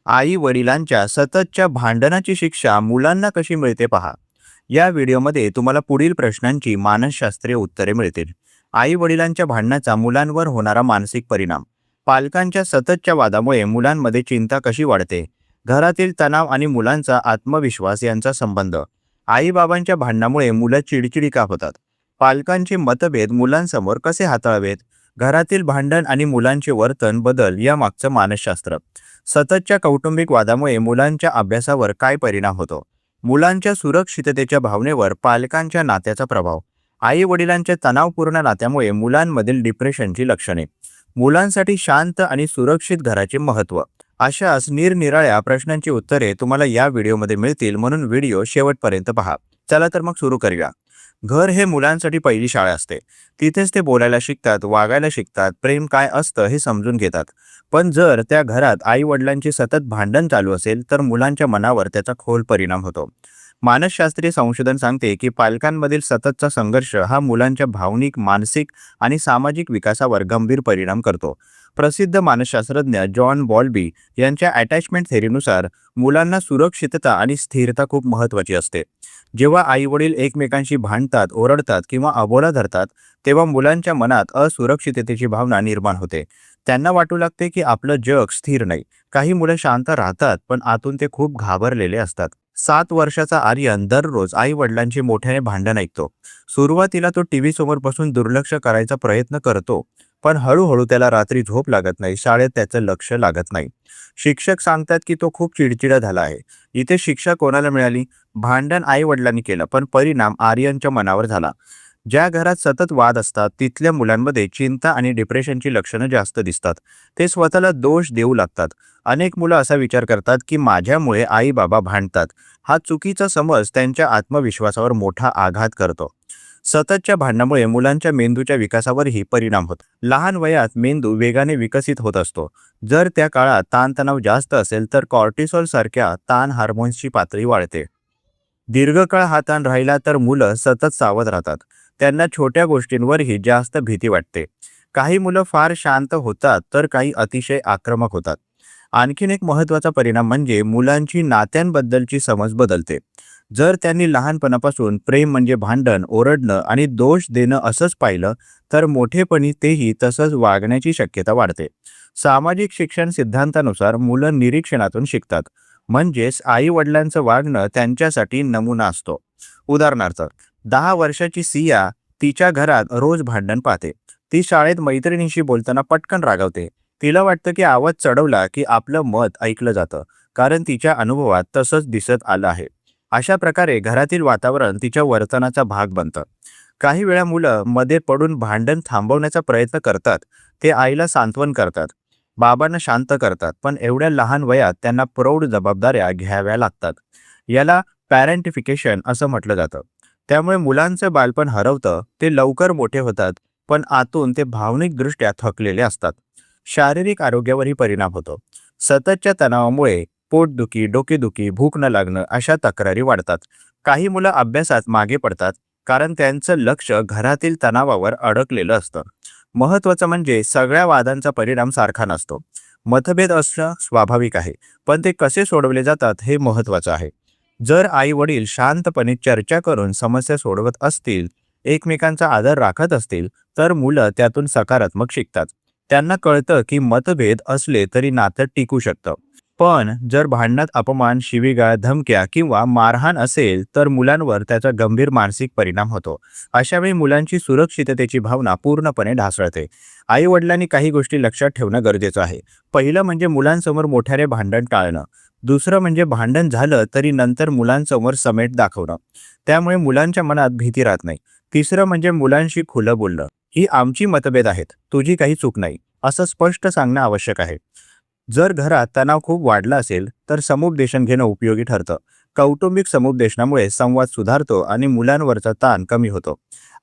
आई वडिलांच्या सततच्या भांडणाची शिक्षा मुलांना कशी मिळते पहा. या व्हिडिओमध्ये तुम्हाला पुढील प्रश्नांची मानसशास्त्रीय उत्तरे मिळतील. आई वडिलांच्या भांडणाचा मुलांवर होणारा मानसिक परिणाम. पालकांच्या सततच्या वादामुळे मुलांमध्ये चिंता कशी वाढते. घरातील तणाव आणि मुलांचा आत्मविश्वास यांचा संबंध. आई बाबांच्या भांडणामुळे मुलं चिडचिडी का होतात. पालकांचे मतभेद मुलांसमोर कसे हाताळावेत. घरातील भांडण आणि मुलांचे वर्तन बदल या मागचं मानसशास्त्र. सततच्या कौटुंबिक वादामुळे मुलांच्या अभ्यासावर काय परिणाम होतो. मुलांच्या सुरक्षिततेच्या भावनेवर पालकांच्या नात्याचा प्रभाव. आई वडिलांच्या तणावपूर्ण नात्यामुळे मुलांमधील डिप्रेशनची लक्षणे. मुलांसाठी शांत आणि सुरक्षित घराचे महत्त्व. अशाच निरनिराळ्या प्रश्नांची उत्तरे तुम्हाला या व्हिडिओमध्ये मिळतील, म्हणून व्हिडिओ शेवटपर्यंत पहा. चला तर मग सुरू करूया. घर हे मुलांसाठी पहिली शाळा असते. तिथेच ते बोलायला शिकतात, वागायला शिकतात, प्रेम काय असतं हे समजून घेतात. पण जर त्या घरात आई वडिलांची सतत भांडण चालू असेल तर मुलांच्या मनावर त्याचा खोल परिणाम होतो. मानसशास्त्रीय संशोधन सांगते की पालकांमधील सततचा संघर्ष हा मुलांच्या भावनिक, मानसिक आणि सामाजिक विकासावर गंभीर परिणाम करतो. प्रसिद्ध मानसशास्त्रज्ञ जॉन बॉल्बी यांच्या अटॅचमेंट थेअरीनुसार मुलांना सुरक्षितता आणि स्थिरता खूप महत्त्वाची असते. जेव्हा आई वडील एकमेकांशी भांडतात, ओरडतात किंवा अबोला धरतात, तेव्हा मुलांच्या मनात असुरक्षिततेची भावना निर्माण होते. त्यांना वाटू लागते की आपलं जग स्थिर नाही. काही मुलं शांत राहतात, पण आतून ते खूप घाबरलेले असतात. 7 वर्षाचा आर्यन दररोज आई वडिलांची मोठ्याने भांडण ऐकतो. सुरुवातीला तो टीव्ही समोर बसून दुर्लक्ष करायचा प्रयत्न करतो, पण हळूहळू त्याला रात्री झोप लागत नाही, शाळेत त्याचं लक्ष लागत नाही. शिक्षक सांगतात की तो खूप चिडचिडा झाला आहे. इथे शिक्षा कोणाला मिळाली? भांडण आई वडिलांनी केलं, पण परिणाम आर्यनच्या मनावर झाला. ज्या घरात सतत वाद असतात तिथल्या मुलांमध्ये चिंता आणि डिप्रेशनची लक्षणं जास्त दिसतात. ते स्वतःला दोष देऊ लागतात. अनेक मुलं असा विचार करतात की माझ्यामुळे आई बाबा भांडतात. हा चुकीचा समज त्यांच्या आत्मविश्वासावर मोठा आघात करतो. सततच्या भांडणामुळे मुलांच्या मेंदूच्या विकासावरही परिणाम होतो. लहान वयात मेंदू वेगाने विकसित होत असतो. जर त्या काळात ताणतणाव जास्त असेल तर कॉर्टिसॉल सारख्या ताण हार्मोन्सची पातळी वाढते. दीर्घकाळ हा ताण राहिला तर मुलं सतत सावध राहतात. त्यांना छोट्या गोष्टींवरही जास्त भीती वाटते. काही मुलं फार शांत होतात तर काही अतिशय आक्रमक होतात. आणखीन एक महत्त्वाचा परिणाम म्हणजे मुलांची नात्यांबद्दलची समज बदलते. जर त्यांनी लहानपणापासून प्रेम म्हणजे भांडण, ओरडणं आणि दोष देणं असंच पाहिलं तर मोठेपणी तेही तसंच वागण्याची शक्यता वाढते. सामाजिक शिक्षण सिद्धांतानुसार मुलं निरीक्षणातून शिकतात. म्हणजेच आई वडिलांचं वागणं त्यांच्यासाठी नमुना असतो. उदाहरणार्थ, 10 वर्षाची सिया तिच्या घरात रोज भांडण पाहते. ती शाळेत मैत्रिणींशी बोलताना पटकन रागावते. तिला वाटतं की आवाज चढवला की आपलं मत ऐकलं जातं, कारण तिच्या अनुभवात तसंच दिसत आलं आहे. अशा प्रकारे घरातील वातावरण तिच्या वर्तनाचा भाग बनतं. काही वेळा मुलं मध्ये पडून भांडण थांबवण्याचा प्रयत्न करतात. ते आईला सांत्वन करतात, बाबांना शांत करतात, पण एवढ्या लहान वयात त्यांना प्रौढ जबाबदाऱ्या घ्याव्या लागतात. याला पॅरेंटिफिकेशन असं म्हटलं जातं. त्यामुळे मुलांचं बालपण हरवतं. ते लवकर मोठे होतात, पण आतून ते भावनिकदृष्ट्या थकलेले असतात. शारीरिक आरोग्यावरही परिणाम होतो. सततच्या तणावामुळे पोटदुखी, डोकेदुखी, भूक न लागणं अशा तक्रारी वाढतात. काही मुलं अभ्यासात मागे पडतात, कारण त्यांचं लक्ष घरातील तणावावर अडकलेलं असतं. महत्त्वाचं म्हणजे सगळ्या वादांचा परिणाम सारखा नसतो. मतभेद असणं स्वाभाविक आहे, पण ते कसे सोडवले जातात हे महत्त्वाचं आहे. जर आई वडील शांतपणे चर्चा करून समस्या सोडवत असतील, एकमेकांचा आदर राखत असतील, तर मुलं त्यातून सकारात्मक शिकतात. त्यांना कळतं की मतभेद असले तरी नातं टिकू शकतं. पण जर भांडणात अपमान, शिवीगाळ, धमक्या किंवा मारहाण असेल तर मुलांवर त्याचा गंभीर मानसिक परिणाम होतो. अशावेळी मुलांची सुरक्षिततेची भावना पूर्णपणे ढासळते. आई वडिलांनी काही गोष्टी लक्षात ठेवणं गरजेचं आहे. पहिलं म्हणजे मुलांसमोर मोठ्याने भांडण टाळणं. दुसरं म्हणजे भांडण झालं तरी नंतर मुलांसमोर समेट दाखवणं. त्यामुळे मुलांच्या मनात भीती राहत नाही. तिसरं म्हणजे मुलांशी खुलं बोलणं. ही आमची मतभेद आहेत, तुझी काही चूक नाही, असं स्पष्ट सांगणं आवश्यक आहे. जर घरात तणाव खूप वाढला असेल तर समुपदेशन घेणं उपयोगी ठरतं. कौटुंबिक समुपदेशनामुळे संवाद सुधारतो आणि मुलांवरचा ताण कमी होतो.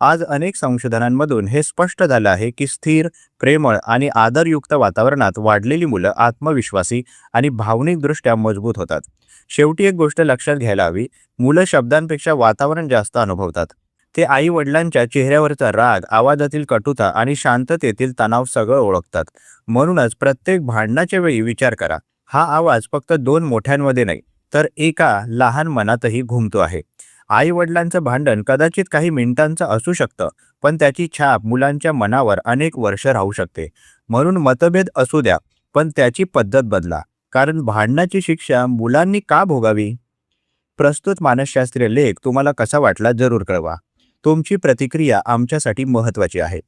आज अनेक संशोधनांमधून हे स्पष्ट झालं आहे की स्थिर, प्रेमळ आणि आदरयुक्त वातावरणात वाढलेली मुलं आत्मविश्वासी आणि भावनिकदृष्ट्या मजबूत होतात. शेवटी एक गोष्ट लक्षात घ्यायला हवी, मुलं शब्दांपेक्षा वातावरण जास्त अनुभवतात. ते आई वडिलांच्या चेहऱ्यावरचा राग, आवाजातील कटुता आणि शांततेतील तणाव सगळं ओळखतात. म्हणूनच प्रत्येक भांडणाच्या वेळी विचार करा, हा आवाज फक्त दोन मोठ्यांमध्ये नाही, तर एका लहान मनातही घुमतो आहे. आई वडिलांचं भांडण कदाचित काही मिनिटांचं असू शकतं, पण त्याची छाप मुलांच्या मनावर अनेक वर्ष राहू शकते. म्हणून मतभेद असू द्या, पण त्याची पद्धत बदला. कारण भांडणाची शिक्षा मुलांनी का भोगावी? प्रस्तुत मानसशास्त्रीय लेख तुम्हाला कसा वाटला जरूर कळवा. तुमची प्रतिक्रिया आमच्यासाठी महत्त्वाची आहे.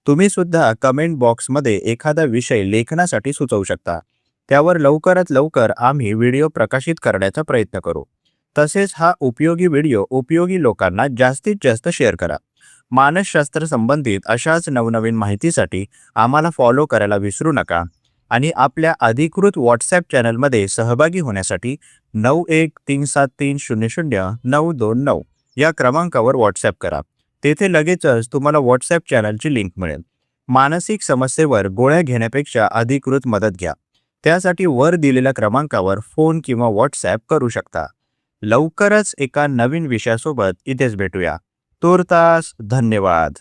तुम्ही सुद्धा कमेंट बॉक्समध्ये एखादा विषय लेखनासाठी सुचवू शकता. त्यावर लवकरात लवकर आम्ही व्हिडिओ प्रकाशित करण्याचा प्रयत्न करू. तसेच हा उपयोगी व्हिडिओ उपयोगी लोकांना जास्तीत जास्त शेअर करा. मानसशास्त्र संबंधित अशाच नवनवीन माहितीसाठी आम्हाला फॉलो करायला विसरू नका. आणि आपल्या अधिकृत व्हॉट्सॲप चॅनलमध्ये सहभागी होण्यासाठी 9137300929 या क्रमांकावर व्हॉट्सॲप करा. तेथे लगेचच तुम्हाला व्हॉट्सॲप चॅनलची लिंक मिळेल. मानसिक समस्येवर गोळ्या घेण्यापेक्षा अधिकृत मदत घ्या. त्यासाठी वर दिलेल्या क्रमांकावर फोन किंवा व्हॉट्सॲप करू शकता. लवकरच एका नवीन विषयासोबत इथेच भेटूया. तूर्तास धन्यवाद.